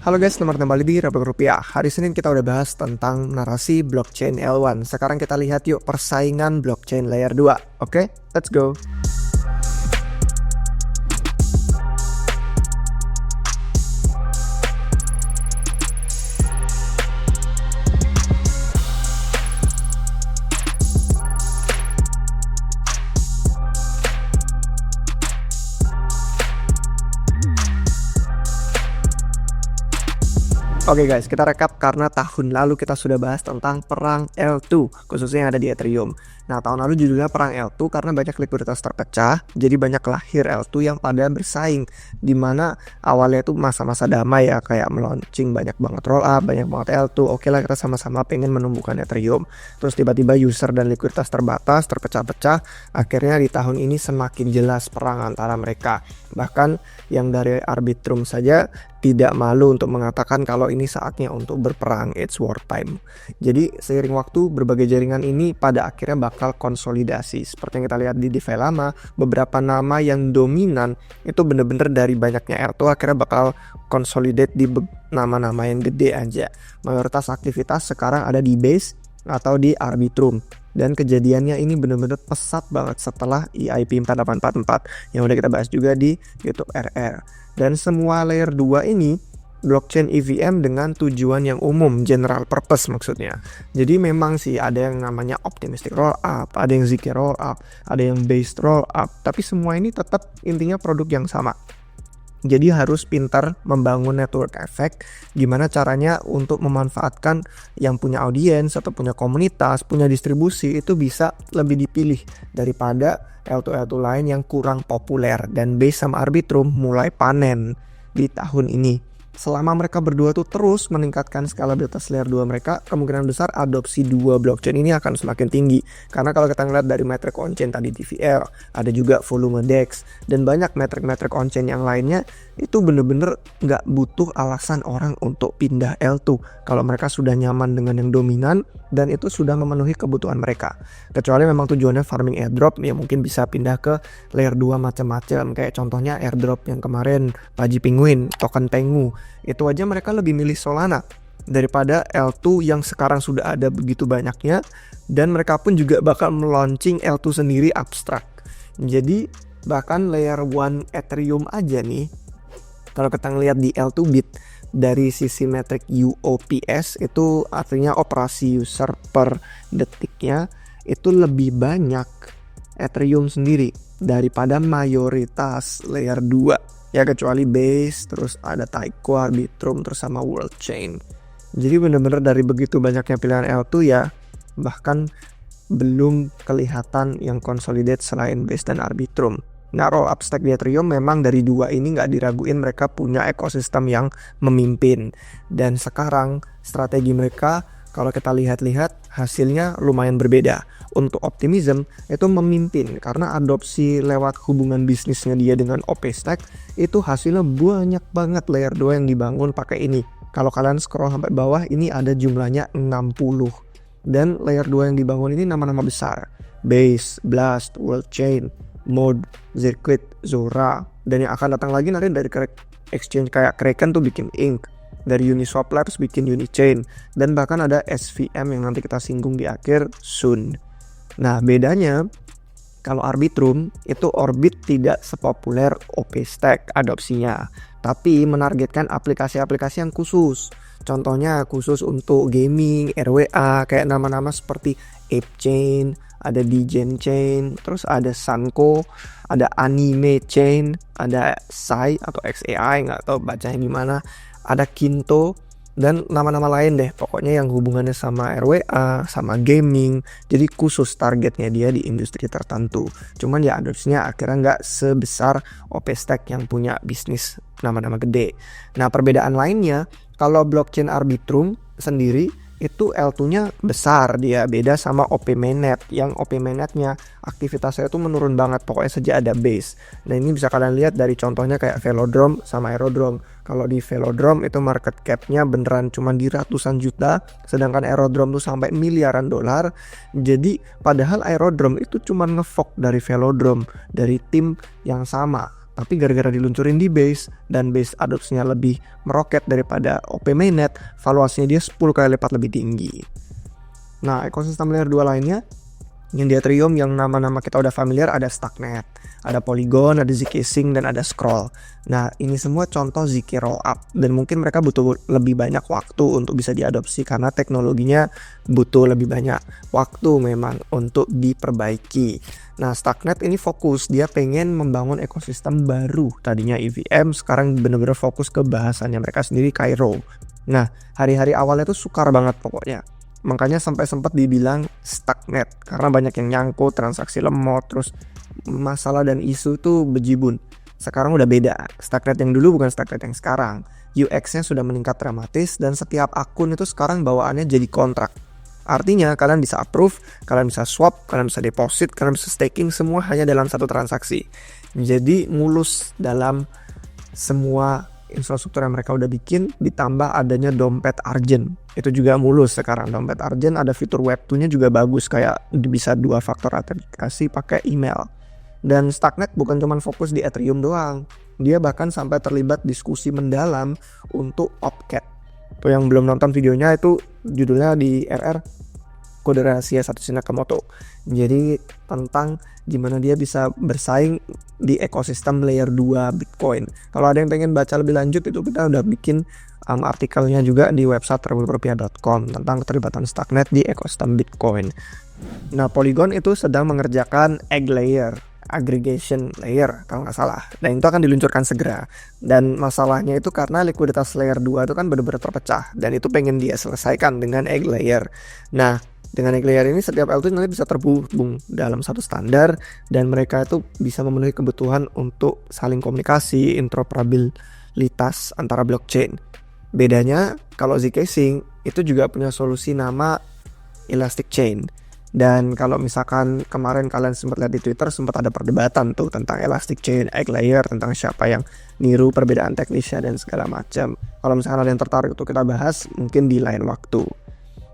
Halo guys, selamat kembali di Republik Rupiah. Hari Senin kita udah bahas tentang narasi blockchain L1. Sekarang kita lihat yuk persaingan blockchain layer 2. Oke, let's go. Oke guys, kita rekap karena tahun lalu kita sudah bahas tentang perang L2, khususnya yang ada di Ethereum. Nah, tahun lalu judulnya perang L2 karena banyak likuiditas terpecah, jadi banyak lahir L2 yang pada bersaing, dimana awalnya itu masa-masa damai ya, kayak meluncing banyak banget roll up, banyak banget L2. Oke lah, kita sama-sama pengen menumbuhkan Ethereum. Terus tiba-tiba user dan likuiditas terbatas, terpecah-pecah, akhirnya di tahun ini semakin jelas perang antara mereka. Bahkan yang dari Arbitrum saja tidak malu untuk mengatakan kalau ini saatnya untuk berperang, it's war time. Jadi seiring waktu berbagai jaringan ini pada akhirnya bakal konsolidasi. Seperti yang kita lihat di DeFi lama, beberapa nama yang dominan itu bener-bener dari banyaknya R2 akhirnya bakal consolidate di nama-nama yang gede aja. Mayoritas aktivitas sekarang ada di Base atau di Arbitrum. Dan kejadiannya ini bener-bener pesat banget setelah EIP 4844 yang udah kita bahas juga di YouTube RR. Dan semua layer 2 ini blockchain EVM dengan tujuan yang umum, general purpose maksudnya. Jadi memang sih ada yang namanya optimistic rollup, ada yang zk rollup, ada yang based rollup, tapi semua ini tetap intinya produk yang sama. Jadi harus pintar membangun network effect, gimana caranya untuk memanfaatkan yang punya audiens atau punya komunitas, punya distribusi itu bisa lebih dipilih daripada L2 lain yang kurang populer. Dan Base sama Arbitrum mulai panen di tahun ini. Selama mereka berdua tuh terus meningkatkan skalabilitas layer 2 mereka, kemungkinan besar adopsi dua blockchain ini akan semakin tinggi. Karena kalau kita ngeliat dari metrik on-chain tadi TVL, ada juga volume DEX, dan banyak metrik-metrik on-chain yang lainnya, itu bener-bener nggak butuh alasan orang untuk pindah L2. Kalau mereka sudah nyaman dengan yang dominan, dan itu sudah memenuhi kebutuhan mereka. Kecuali memang tujuannya farming airdrop, ya mungkin bisa pindah ke layer 2 macam-macam. Kayak contohnya airdrop yang kemarin, Paji Penguin, token Pengu. Itu aja mereka lebih milih Solana daripada L2 yang sekarang sudah ada begitu banyaknya, dan mereka pun juga bakal melaunching L2 sendiri abstrak. Jadi bahkan layer 1 Ethereum aja nih, kalau kita ngeliat di L2 bit dari sisi metrik UOPS, itu artinya operasi user per detiknya, itu lebih banyak Ethereum sendiri daripada mayoritas layer 2. Ya kecuali Base, terus ada Taiko, Arbitrum, terus sama World Chain. Jadi bener-bener dari begitu banyaknya pilihan L2 ya, bahkan belum kelihatan yang consolidate selain Base dan Arbitrum. Nah, roll up stack di Ethereum memang dari dua ini nggak diraguin, mereka punya ekosistem yang memimpin. Dan sekarang strategi mereka kalau kita lihat-lihat hasilnya lumayan berbeda. Untuk optimism itu memimpin karena adopsi lewat hubungan bisnisnya dia dengan OP-Stack itu hasilnya banyak banget layer 2 yang dibangun pakai ini. Kalau kalian scroll sampai bawah ini ada jumlahnya 60. Dan layer 2 yang dibangun ini nama-nama besar. Base, Blast, World Chain, Mode, Zircuit, Zora, dan yang akan datang lagi nanti dari exchange kayak Kraken tuh bikin Ink, dari Uniswap Labs bikin Unichain, dan bahkan ada SVM yang nanti kita singgung di akhir soon. Nah bedanya kalau Arbitrum itu Orbit tidak sepopuler OP-Stack adopsinya, tapi menargetkan aplikasi-aplikasi yang khusus. Contohnya khusus untuk gaming, RWA, kayak nama-nama seperti Ape Chain, ada Degen Chain, terus ada Sanko, ada Anime Chain, ada Sai atau XAI, nggak tahu bacanya gimana, ada Kinto, dan nama-nama lain deh. Pokoknya yang hubungannya sama RWA, sama gaming, jadi khusus targetnya dia di industri tertentu. Cuman ya adopsinya akhirnya nggak sebesar OP-Stack yang punya bisnis nama-nama gede. Nah perbedaan lainnya, kalau blockchain Arbitrum sendiri itu L2-nya besar, dia beda sama OP Mainnet. Yang OP Mainnet-nya aktivitasnya itu menurun banget pokoknya sejak ada Base. Nah ini bisa kalian lihat dari contohnya kayak Velodrome sama Aerodrome. Kalau di Velodrome itu market cap-nya beneran cuma di ratusan juta, sedangkan Aerodrome tuh sampai miliaran dolar. Jadi padahal Aerodrome itu cuma ngefok dari Velodrome, dari tim yang sama. Tapi gara-gara diluncurin di Base dan Base adopsinya lebih meroket daripada OP mainnet, valuasinya dia 10 kali lipat lebih tinggi. Nah, ekosistem layer 2 lainnya yang di Ethereum yang nama-nama kita udah familiar, ada Starknet, ada Polygon, ada zkSync, dan ada Scroll. Nah, ini semua contoh zk rollup, dan mungkin mereka butuh lebih banyak waktu untuk bisa diadopsi karena teknologinya butuh lebih banyak waktu memang untuk diperbaiki. Nah, Starknet ini fokus, dia pengen membangun ekosistem baru. Tadinya EVM, sekarang bener-bener fokus ke bahasannya mereka sendiri, Cairo. Nah, hari-hari awalnya tuh sukar banget pokoknya. Makanya sampai sempat dibilang Starknet karena banyak yang nyangkut, transaksi lemot, terus masalah dan isu tuh bejibun. Sekarang udah beda. Starknet yang dulu bukan Starknet yang sekarang. UX-nya sudah meningkat dramatis dan setiap akun itu sekarang bawaannya jadi kontrak. Artinya kalian bisa approve, kalian bisa swap, kalian bisa deposit, kalian bisa staking, semua hanya dalam satu transaksi. Jadi mulus dalam semua infrastruktur yang mereka udah bikin, ditambah adanya dompet Argent. Itu juga mulus sekarang. Dompet Argent ada fitur web 2-nya juga bagus, kayak bisa 2 faktor autentikasi pakai email. Dan Starknet bukan cuma fokus di Ethereum doang. Dia bahkan sampai terlibat diskusi mendalam untuk Opcat. Tuh yang belum nonton videonya, itu judulnya di RR, Kode Rahasia Satoshi Nakamoto. Jadi tentang gimana dia bisa bersaing di ekosistem layer 2 Bitcoin. Kalau ada yang pengen baca lebih lanjut, itu kita udah bikin artikelnya juga di website rebelrupiah.com tentang keterlibatan Starknet di ekosistem Bitcoin. Nah, Polygon itu sedang mengerjakan egg layer, aggregation layer kalau nggak salah, dan itu akan diluncurkan segera. Dan masalahnya itu karena likuiditas layer 2 itu kan benar-benar terpecah, dan itu pengen dia selesaikan dengan egg layer. Nah, dengan egg layer ini setiap L2 nanti bisa terhubung dalam satu standar, dan mereka itu bisa memenuhi kebutuhan untuk saling komunikasi, interoperabilitas antara blockchain. Bedanya kalau zkSync itu juga punya solusi nama Elastic Chain. Dan kalau misalkan kemarin kalian sempat lihat di Twitter, sempat ada perdebatan tuh tentang Elastic Chain, egg layer, tentang siapa yang niru, perbedaan teknisnya dan segala macam. Kalau misalkan ada yang tertarik untuk kita bahas, mungkin di lain waktu.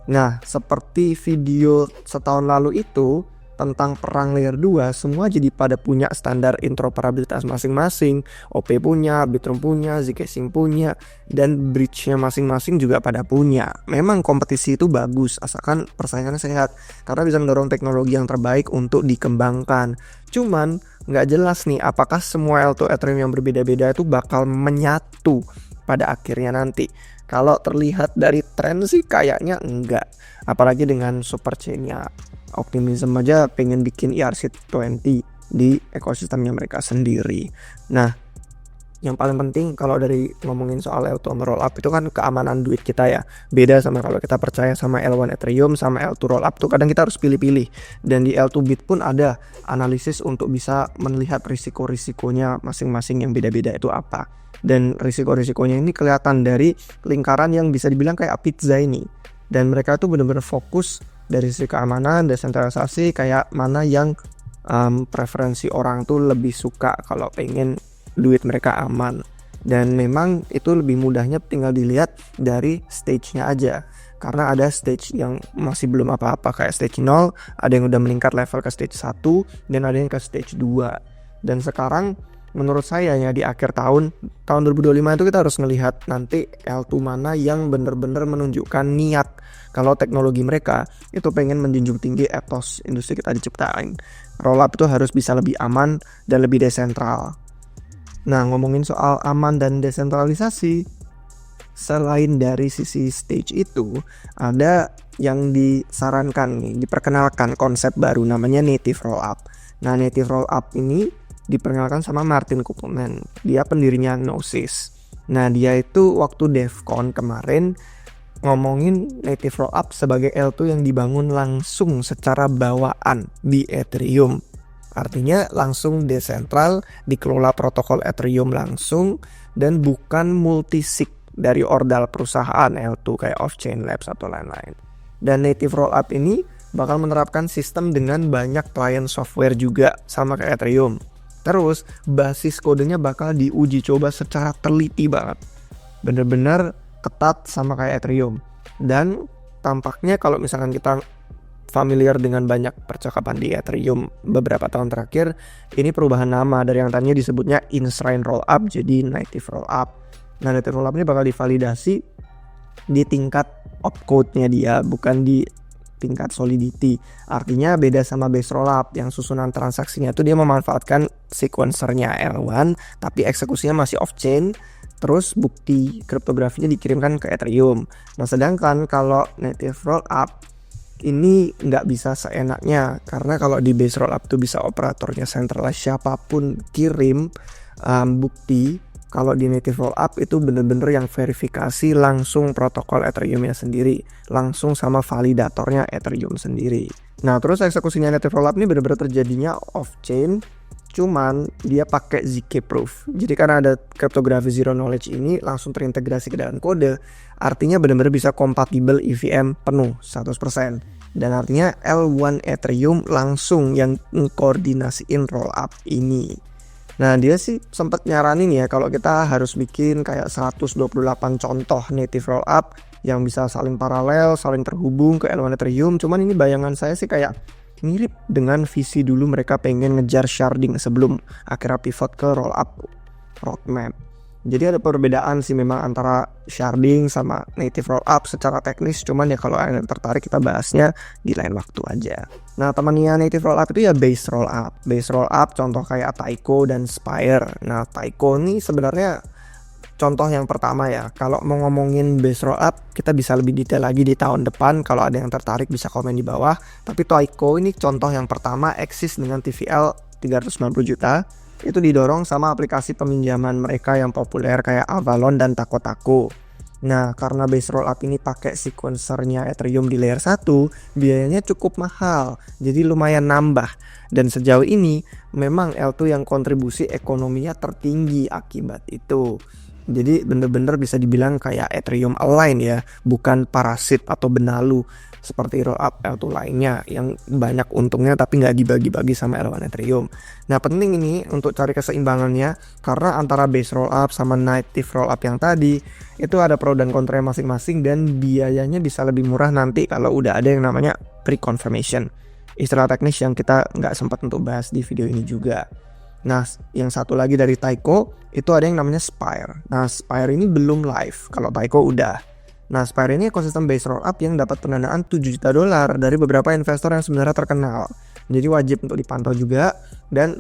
Nah, seperti video setahun lalu itu tentang perang layer 2, semua jadi pada punya standar interoperabilitas masing-masing. OP punya, Arbitrum punya, zkSync punya, dan bridge-nya masing-masing juga pada punya. Memang kompetisi itu bagus, asalkan persaingannya sehat, karena bisa mendorong teknologi yang terbaik untuk dikembangkan. Cuman nggak jelas nih apakah semua L2 Ethereum yang berbeda-beda itu bakal menyatu pada akhirnya nanti. Kalau terlihat dari tren sih kayaknya enggak. Apalagi dengan super chain-nya Optimism aja pengen bikin ERC20 di ekosistemnya mereka sendiri. Nah, yang paling penting kalau dari ngomongin soal L2 rollup itu kan keamanan duit kita ya. Beda sama kalau kita percaya sama L1 Ethereum sama L2 rollup tuh kadang kita harus pilih-pilih. Dan di L2 Bit pun ada analisis untuk bisa melihat risiko-risikonya masing-masing yang beda-beda itu apa. Dan risiko-risikonya ini kelihatan dari lingkaran yang bisa dibilang kayak pizza ini. Dan mereka tuh benar-benar fokus dari sisi keamanan, desentralisasi, kayak mana yang preferensi orang tuh lebih suka kalau pengen duit mereka aman. Dan memang itu lebih mudahnya tinggal dilihat dari stage-nya aja. Karena ada stage yang masih belum apa-apa kayak stage 0, ada yang udah meningkat level ke stage 1, dan ada yang ke stage 2. Dan sekarang menurut saya ya di akhir tahun 2025 itu kita harus ngelihat nanti L2 mana yang benar-benar menunjukkan niat kalau teknologi mereka itu pengen menjunjung tinggi etos industri kita diciptain. Rollup itu harus bisa lebih aman dan lebih desentral. Nah, ngomongin soal aman dan desentralisasi, selain dari sisi stage itu, ada yang disarankan nih, diperkenalkan konsep baru namanya native rollup. Nah, native rollup ini diperkenalkan sama Martin Kupelman. Dia pendirinya Gnosis. Nah, dia itu waktu DevCon kemarin ngomongin native rollup sebagai L2 yang dibangun langsung secara bawaan di Ethereum. Artinya langsung desentral, dikelola protokol Ethereum langsung, dan bukan multisig dari ordal perusahaan L2 kayak Off-Chain Labs atau lain-lain. Dan native rollup ini bakal menerapkan sistem dengan banyak client software juga sama kayak Ethereum. Terus basis kodenya bakal diuji coba secara teliti banget, bener-bener ketat sama kayak Ethereum. Dan tampaknya kalau misalkan kita familiar dengan banyak percakapan di Ethereum beberapa tahun terakhir, ini perubahan nama dari yang tadinya disebutnya Enshrine Rollup jadi Native Rollup. Nah, Native Rollup ini bakal divalidasi di tingkat opcode-nya dia, bukan di tingkat solidity. Artinya beda sama base rollup yang susunan transaksinya itu dia memanfaatkan sequencernya L1 tapi eksekusinya masih off chain, terus bukti kriptografinya dikirimkan ke Ethereum. Nah, sedangkan kalau native rollup ini nggak bisa seenaknya, karena kalau di base rollup tuh bisa operatornya centralized, siapapun kirim bukti. Kalau di native rollup itu bener-bener yang verifikasi langsung protokol Ethereum-nya sendiri, langsung sama validatornya Ethereum sendiri. Nah, terus eksekusinya native rollup ini bener-bener terjadinya off-chain, cuman dia pakai ZK proof. Jadi karena ada kriptografi zero knowledge ini langsung terintegrasi ke dalam kode, artinya bener-bener bisa kompatibel EVM penuh 100%. Dan artinya L1 Ethereum langsung yang koordinasiin rollup ini. Nah, dia sih sempat nyaranin ya kalau kita harus bikin kayak 128 contoh native rollup yang bisa saling paralel, saling terhubung ke L1 Ethereum. Cuman ini bayangan saya sih kayak mirip dengan visi dulu mereka pengen ngejar sharding sebelum akhirnya pivot ke rollup roadmap. Jadi ada perbedaan sih memang antara sharding sama native rollup secara teknis, cuman ya kalau yang tertarik kita bahasnya di lain waktu aja. Nah, temannya native rollup itu ya base rollup. Base rollup contoh kayak Taiko dan Spire. Nah, Taiko ini sebenarnya contoh yang pertama ya. Kalau mau ngomongin base rollup, kita bisa lebih detail lagi di tahun depan. Kalau ada yang tertarik bisa komen di bawah. Tapi Taiko ini contoh yang pertama eksis dengan TVL 390 juta. Itu didorong sama aplikasi peminjaman mereka yang populer kayak Avalon dan Taco. Nah, karena base rollup ini pakai sequencernya Ethereum di layer 1, biayanya cukup mahal, jadi lumayan nambah. Dan sejauh ini memang L2 yang kontribusi ekonominya tertinggi akibat itu. Jadi bener-bener bisa dibilang kayak Ethereum Align ya, bukan parasit atau benalu seperti rollup L2 lainnya yang banyak untungnya tapi nggak dibagi-bagi sama L1 Ethereum. Nah, penting ini untuk cari keseimbangannya karena antara base rollup sama native rollup yang tadi itu ada pro dan kontra masing-masing dan biayanya bisa lebih murah nanti kalau udah ada yang namanya pre-confirmation. Istilah teknis yang kita nggak sempat untuk bahas di video ini juga. Nah, yang satu lagi dari Taiko itu ada yang namanya Spire. Nah, Spire ini belum live, kalau Taiko udah. Nah, Spire ini ekosistem base rollup yang dapat pendanaan $7 juta dari beberapa investor yang sebenarnya terkenal. Jadi wajib untuk dipantau juga, dan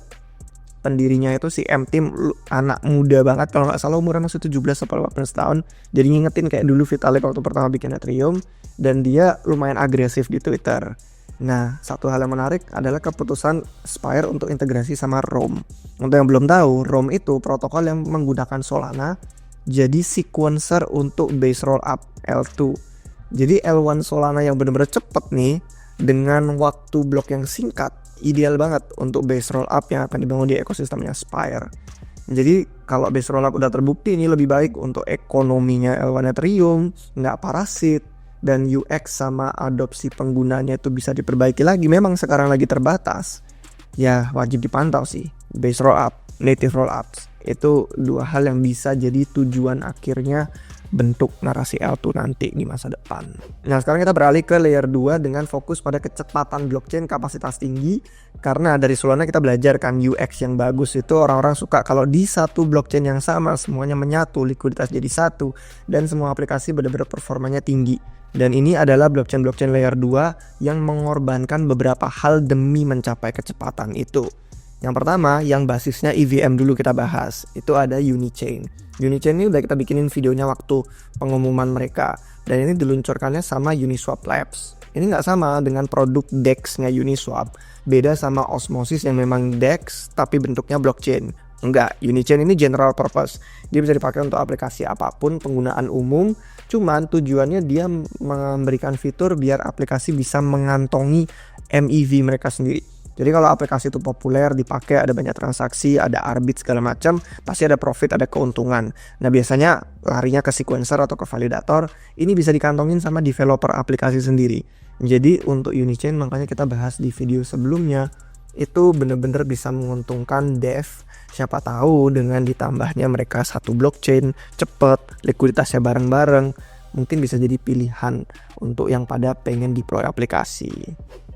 pendirinya itu si M-Team anak muda banget, kalau nggak salah umurnya masih 17 atau 18 tahun. Jadi ngingetin kayak dulu Vitalik waktu pertama bikin Ethereum, dan dia lumayan agresif di Twitter. Nah, satu hal yang menarik adalah keputusan Spire untuk integrasi sama ROM. Untuk yang belum tahu, ROM itu protokol yang menggunakan Solana, jadi sequencer untuk base rollup L2. Jadi L1 Solana yang benar-benar cepet nih dengan waktu blok yang singkat, ideal banget untuk base rollup yang akan dibangun di ekosistemnya Spire. Jadi kalau base rollup udah terbukti ini lebih baik untuk ekonominya L1 Ethereum, nggak parasit, dan UX sama adopsi penggunanya itu bisa diperbaiki lagi. Memang sekarang lagi terbatas, ya wajib dipantau sih. Base rollup, native rollups itu dua hal yang bisa jadi tujuan akhirnya bentuk narasi L2 nanti di masa depan. Nah, sekarang kita beralih ke layer 2 dengan fokus pada kecepatan blockchain kapasitas tinggi. Karena dari Solana kita belajar kan UX yang bagus itu orang-orang suka kalau di satu blockchain yang sama semuanya menyatu, likuiditas jadi satu, dan semua aplikasi benar-benar performanya tinggi. Dan ini adalah blockchain layer 2 yang mengorbankan beberapa hal demi mencapai kecepatan itu. Yang pertama, yang basisnya EVM dulu kita bahas, itu ada Unichain. Unichain ini udah kita bikinin videonya waktu pengumuman mereka, dan ini diluncurkannya sama Uniswap Labs. Ini nggak sama dengan produk DEX-nya Uniswap, beda sama Osmosis yang memang DEX tapi bentuknya blockchain. Enggak, Unichain ini general purpose, dia bisa dipakai untuk aplikasi apapun, penggunaan umum, cuman tujuannya dia memberikan fitur biar aplikasi bisa mengantongi MEV mereka sendiri. Jadi kalau aplikasi itu populer, dipakai, ada banyak transaksi, ada arbit segala macam, pasti ada profit, ada keuntungan. Nah, biasanya larinya ke sequencer atau ke validator, ini bisa dikantongin sama developer aplikasi sendiri. Jadi untuk Unichain makanya kita bahas di video sebelumnya, itu bener-bener bisa menguntungkan dev. Siapa tahu dengan ditambahnya mereka satu blockchain, cepet, likuiditasnya bareng-bareng, mungkin bisa jadi pilihan untuk yang pada pengen deploy aplikasi.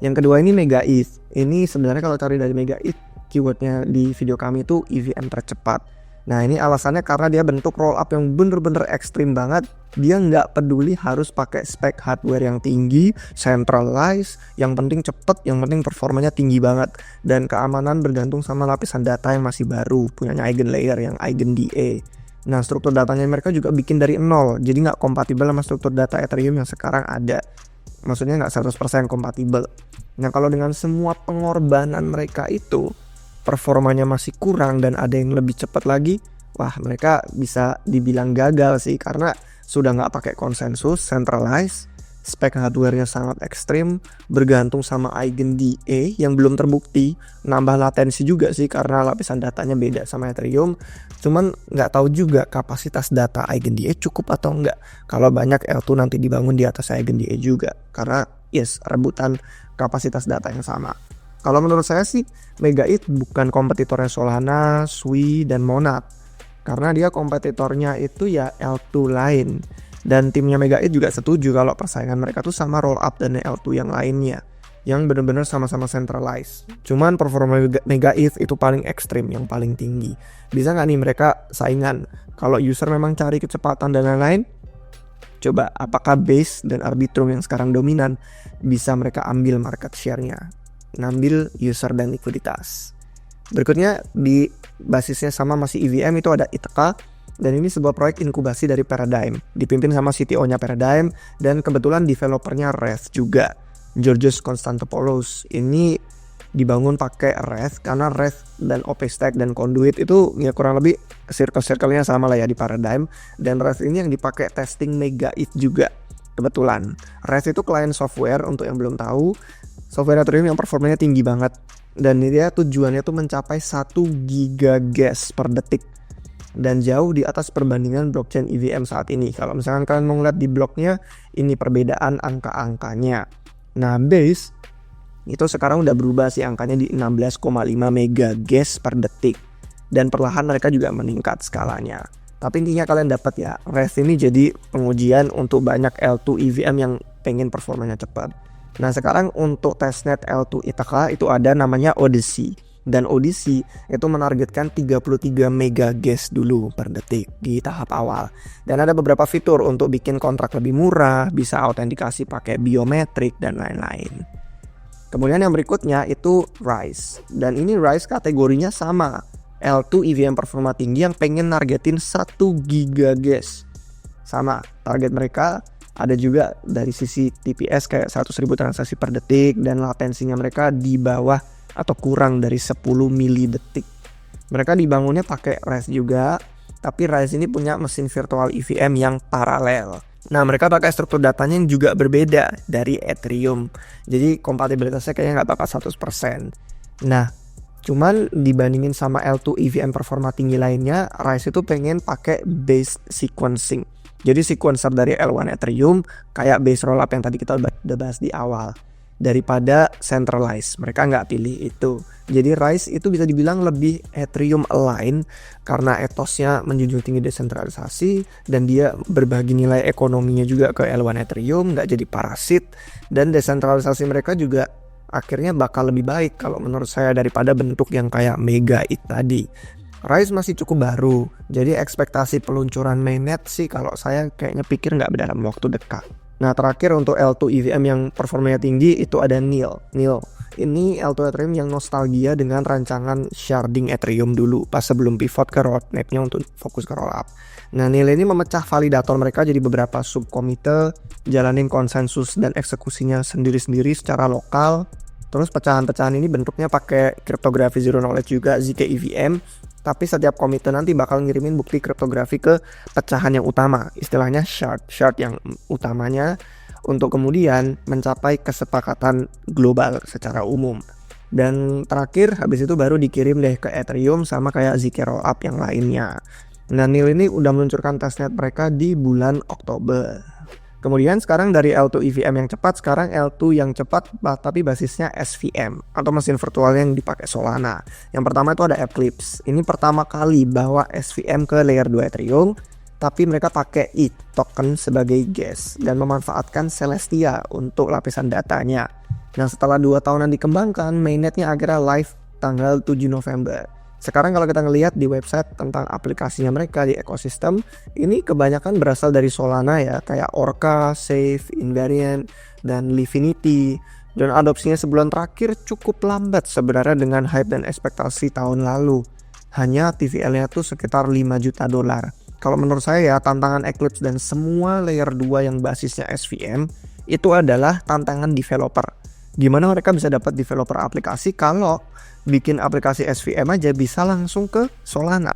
Yang kedua ini Mega ETH. Ini sebenarnya kalau cari dari Mega ETH, keywordnya di video kami itu EVM tercepat. Nah ini alasannya karena dia bentuk rollup yang bener-bener ekstrim banget. Dia nggak peduli harus pakai spek hardware yang tinggi, centralized, yang penting cepet, yang penting performanya tinggi banget. Dan keamanan bergantung sama lapisan data yang masih baru, punyanya EigenLayer yang EigenDA. Nah struktur datanya mereka juga bikin dari nol, jadi nggak kompatibel sama struktur data Ethereum yang sekarang ada. Maksudnya nggak 100% kompatibel. Nah kalau dengan semua pengorbanan mereka itu, performanya masih kurang dan ada yang lebih cepat lagi, wah mereka bisa dibilang gagal sih, karena sudah nggak pakai konsensus, centralized, spek hardware-nya sangat ekstrim, bergantung sama EigenDA yang belum terbukti, nambah latensi juga sih karena lapisan datanya beda sama Ethereum. Cuman nggak tahu juga kapasitas data EigenDA cukup atau enggak kalau banyak L2 nanti dibangun di atas EigenDA juga, karena rebutan kapasitas data yang sama. Kalau menurut saya sih Mega ETH bukan kompetitornya Solana, Sui, dan Monad. Karena dia kompetitornya itu ya L2 lain. Dan timnya Mega ETH juga setuju kalau persaingan mereka tuh sama Rollup dan L2 yang lainnya. Yang benar-benar sama-sama centralized. Cuman performa Mega ETH itu paling ekstrim, yang paling tinggi. Bisa nggak nih mereka saingan? Kalau user memang cari kecepatan dan lain-lain, coba apakah Base dan Arbitrum yang sekarang dominan bisa mereka ambil market share-nya, ngambil user dan likuiditas. Berikutnya di basisnya sama masih EVM itu ada Ithaka, dan ini sebuah proyek inkubasi dari Paradigm, dipimpin sama CTO-nya Paradigm dan kebetulan developernya Reth juga, Georgios Konstantopoulos. Ini dibangun pakai Reth karena Reth dan OpenStack dan Conduit itu ya kurang lebih circle-nya sama lah ya di Paradigm, dan Reth ini yang dipakai testing Mega ETH juga. Kebetulan Reth itu client software, untuk yang belum tahu, software Ethereum yang performanya tinggi banget, dan dia tujuannya tuh mencapai 1 gigagas per detik dan jauh di atas perbandingan blockchain EVM saat ini. Kalau misalkan kalian mau ngeliat di blognya, ini perbedaan angka-angkanya. Nah Base itu sekarang udah berubah sih angkanya di 16,5 megagas per detik, dan perlahan mereka juga meningkat skalanya. Tapi intinya kalian dapat ya, Reth ini jadi pengujian untuk banyak L2 EVM yang pengen performanya cepat. Nah sekarang untuk testnet L2 Ithaka itu ada namanya Odyssey, dan Odyssey itu menargetkan 33 megagas dulu per detik di tahap awal, dan ada beberapa fitur untuk bikin kontrak lebih murah, bisa autentikasi pakai biometrik dan lain-lain. Kemudian yang berikutnya itu Rise, dan ini Rise kategorinya sama L2 EVM performa tinggi yang pengen nargetin 1 gigagas. Sama target mereka. Ada juga dari sisi TPS kayak 100.000 transaksi per detik, dan latensinya mereka di bawah atau kurang dari 10 mili detik. Mereka dibangunnya pakai Rise juga, tapi Rise ini punya mesin virtual EVM yang paralel. Nah mereka pakai struktur datanya yang juga berbeda dari Ethereum, jadi kompatibilitasnya kayaknya nggak bakal 100%. Nah cuman dibandingin sama L2 EVM performa tinggi lainnya, Rise itu pengen pakai base sequencing. Jadi sequencer dari L1 Ethereum kayak base rollup yang tadi kita udah bahas di awal, daripada centralized. Mereka nggak pilih itu. Jadi Rise itu bisa dibilang lebih Ethereum align karena etosnya menjunjung tinggi desentralisasi, dan dia berbagi nilai ekonominya juga ke L1 Ethereum, nggak jadi parasit, dan desentralisasi mereka juga akhirnya bakal lebih baik kalau menurut saya daripada bentuk yang kayak Mega ETH tadi. Rise masih cukup baru, jadi ekspektasi peluncuran mainnet sih kalau saya kayaknya pikir nggak dalam waktu dekat. Nah terakhir untuk L2 EVM yang performanya tinggi itu ada NEAL. Ini L2 Ethereum yang nostalgia dengan rancangan sharding Ethereum dulu pas sebelum pivot ke roadmapnya untuk fokus ke rollup. Nah NEAL ini memecah validator mereka jadi beberapa subkomite, jalanin konsensus dan eksekusinya sendiri-sendiri secara lokal. Terus pecahan-pecahan ini bentuknya pakai kriptografi zero knowledge juga, zkEVM. Tapi setiap komite nanti bakal ngirimin bukti kriptografi ke pecahan yang utama, istilahnya shard yang utamanya, untuk kemudian mencapai kesepakatan global secara umum. Dan terakhir habis itu baru dikirim deh ke Ethereum sama kayak zk rollup yang lainnya. Nah NEAL ini udah meluncurkan testnet mereka di bulan Oktober. Kemudian sekarang dari L2 EVM yang cepat, sekarang L2 yang cepat tapi basisnya SVM atau mesin virtual yang dipakai Solana. Yang pertama itu ada Eclipse. Ini pertama kali bawa SVM ke layer 2 Ethereum, tapi mereka pakai ETH token sebagai gas dan memanfaatkan Celestia untuk lapisan datanya. Nah, setelah 2 tahunan dikembangkan, mainnetnya akhirnya live tanggal 7 November. Sekarang kalau kita ngelihat di website tentang aplikasinya mereka di ekosistem, ini kebanyakan berasal dari Solana ya, kayak Orca, Safe, Invariant, dan Livinity. Dan adopsinya sebulan terakhir cukup lambat sebenarnya dengan hype dan ekspektasi tahun lalu. Hanya TVL-nya tuh sekitar 5 juta dolar. Kalau menurut saya ya, tantangan Eclipse dan semua layer 2 yang basisnya SVM itu adalah tantangan developer. Gimana mereka bisa dapat developer aplikasi kalau bikin aplikasi SVM aja bisa langsung ke Solana.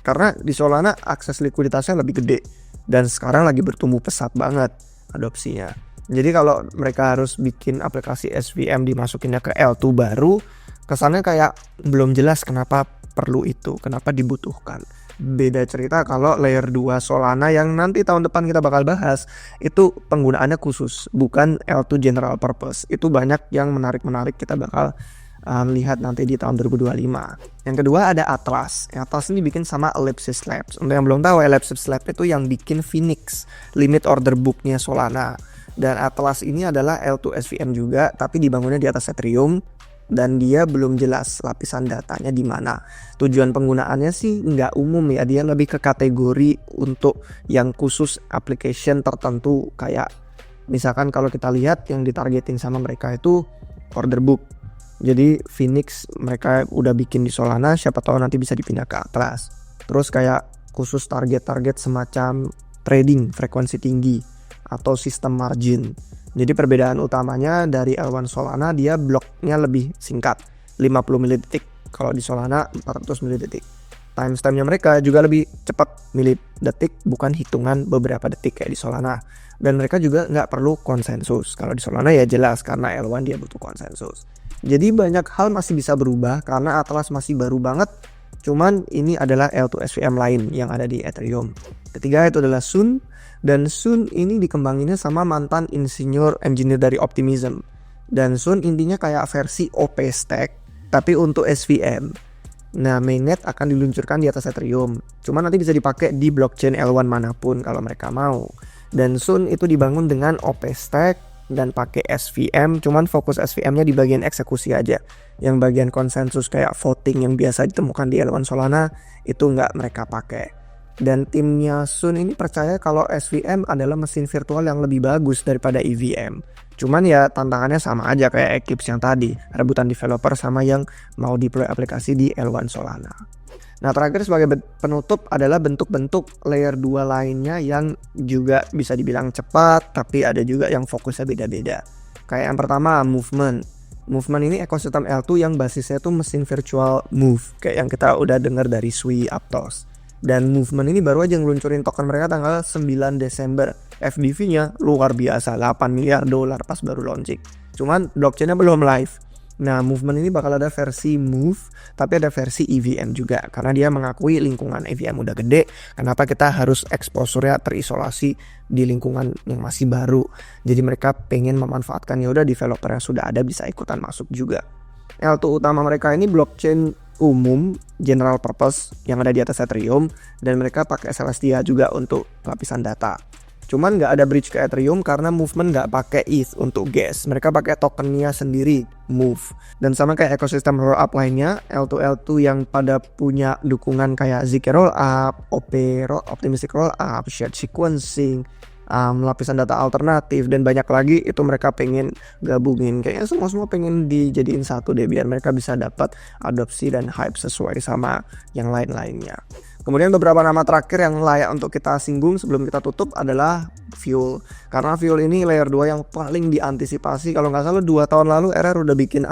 Karena di Solana akses likuiditasnya lebih gede dan sekarang lagi bertumbuh pesat banget adopsinya. Jadi kalau mereka harus bikin aplikasi SVM dimasukinnya ke L2 baru, kesannya kayak belum jelas kenapa perlu itu, kenapa dibutuhkan. Beda cerita kalau layer 2 Solana yang nanti tahun depan kita bakal bahas, itu penggunaannya khusus, bukan L2 general purpose. Itu banyak yang menarik-menarik kita bakal lihat nanti di tahun 2025. Yang kedua ada Atlas. Atlas ini bikin sama Ellipsis Labs. Untuk yang belum tahu, Ellipsis Labs itu yang bikin Phoenix, limit order booknya Solana. Dan Atlas ini adalah L2 SVM juga, tapi dibangunnya di atas Ethereum dan dia belum jelas lapisan datanya di mana. Tujuan penggunaannya sih nggak umum ya, dia lebih ke kategori untuk yang khusus application tertentu, kayak misalkan kalau kita lihat yang ditargeting sama mereka itu order book. Jadi Phoenix mereka udah bikin di Solana, siapa tahu nanti bisa dipindah ke Atlas. Terus kayak khusus target-target semacam trading frekuensi tinggi atau sistem margin. Jadi perbedaan utamanya dari L1 Solana, dia bloknya lebih singkat, 50 milidetik. Kalau di Solana 400 milidetik. Timestamp-nya mereka juga lebih cepat, milidetik bukan hitungan beberapa detik kayak di Solana. Dan mereka juga nggak perlu konsensus. Kalau di Solana ya jelas karena L1 dia butuh konsensus. Jadi banyak hal masih bisa berubah karena Atlas masih baru banget. Cuman ini adalah L2 SVM lain yang ada di Ethereum. Ketiga itu adalah Sun. Dan Sun ini dikembanginnya sama mantan insinyur engineer dari Optimism. Dan Sun intinya kayak versi OP Stack tapi untuk SVM. Nah, mainnet akan diluncurkan di atas Ethereum. Cuma nanti bisa dipakai di blockchain L1 manapun kalau mereka mau. Dan Sun itu dibangun dengan OP Stack dan pakai SVM, cuman fokus SVM-nya di bagian eksekusi aja. Yang bagian konsensus kayak voting yang biasa ditemukan di L1 Solana itu nggak mereka pakai. Dan timnya Sun ini percaya kalau SVM adalah mesin virtual yang lebih bagus daripada EVM. Cuman ya tantangannya sama aja kayak Eclipse yang tadi, rebutan developer sama yang mau deploy aplikasi di L1 Solana. Nah, terakhir sebagai penutup adalah bentuk-bentuk layer 2 lainnya yang juga bisa dibilang cepat, tapi ada juga yang fokusnya beda-beda. Kayak yang pertama, Movement. Movement ini ekosistem L2 yang basisnya tuh mesin virtual Move, kayak yang kita udah dengar dari Sui, Aptos. Dan Movement ini baru aja ngeluncurin token mereka tanggal 9 Desember. FDV-nya luar biasa, 8 miliar dolar pas baru launching. Cuman blockchain-nya belum live. Nah, Movement ini bakal ada versi Move, tapi ada versi EVM juga. Karena dia mengakui lingkungan EVM udah gede, kenapa kita harus exposure-nya terisolasi di lingkungan yang masih baru. Jadi mereka pengen memanfaatkan, ya udah developer yang sudah ada bisa ikutan masuk juga. L2 utama mereka ini blockchain umum, general purpose yang ada di atas Ethereum. Dan mereka pakai Celestia juga untuk lapisan data. Cuman nggak ada bridge ke Ethereum karena Movement nggak pakai ETH untuk gas. Mereka pakai tokennya sendiri, Move. Dan sama kayak ekosistem rollup lainnya, L2 yang pada punya dukungan kayak ZK Rollup, OP Optimistic Rollup, Shared Sequencing, lapisan data alternatif, dan banyak lagi itu mereka pengen gabungin. Kayaknya semua pengen dijadiin satu deh biar mereka bisa dapat adopsi dan hype sesuai sama yang lain-lainnya. Kemudian beberapa nama terakhir yang layak untuk kita singgung sebelum kita tutup adalah Fuel. Karena Fuel ini layer 2 yang paling diantisipasi. Kalau nggak salah 2 tahun lalu RR udah bikin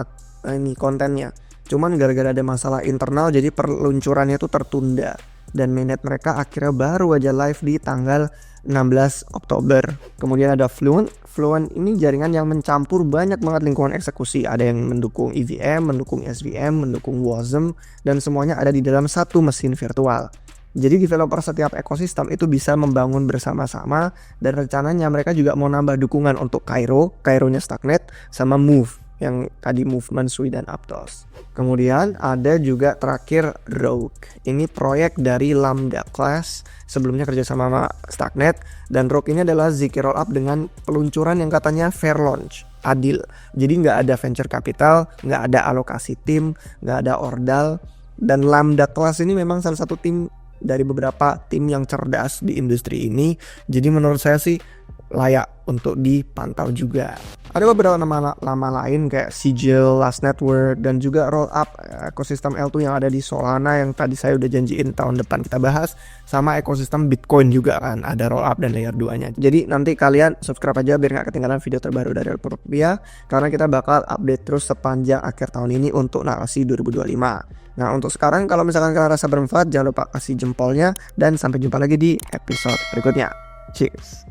ini kontennya. Cuman gara-gara ada masalah internal jadi peluncurannya itu tertunda. Dan mainnet mereka akhirnya baru aja live di tanggal 16 Oktober. Kemudian ada Fluent. Fluent ini jaringan yang mencampur banyak banget lingkungan eksekusi. Ada yang mendukung EVM, mendukung SVM, mendukung WASM, dan semuanya ada di dalam satu mesin virtual. Jadi developer setiap ekosistem itu bisa membangun bersama-sama, dan rencananya mereka juga mau nambah dukungan untuk Cairo, Cairo-nya Starknet, sama Move. yang tadi Movement, Sui, dan Aptos. Kemudian ada juga terakhir Rogue. Ini proyek dari Lambda Class, sebelumnya kerjasama sama Starknet, dan Rogue ini adalah ZK Rollup dengan peluncuran yang katanya fair launch, adil. Jadi nggak ada venture capital, nggak ada alokasi tim, nggak ada ordal, dan Lambda Class ini memang salah satu tim dari beberapa tim yang cerdas di industri ini. Jadi menurut saya sih layak untuk dipantau juga. Ada beberapa nama lain kayak Sigil, Last Network, dan juga Rollup, ekosistem L2 yang ada di Solana yang tadi saya udah janjiin tahun depan kita bahas, sama ekosistem Bitcoin juga kan, ada Rollup dan layer 2-nya. Jadi nanti kalian subscribe aja biar gak ketinggalan video terbaru dari Rupiah, karena kita bakal update terus sepanjang akhir tahun ini untuk narasi 2025. Nah untuk sekarang kalau misalkan kalian rasa bermanfaat, jangan lupa kasih jempolnya, dan sampai jumpa lagi di episode berikutnya. Cheers.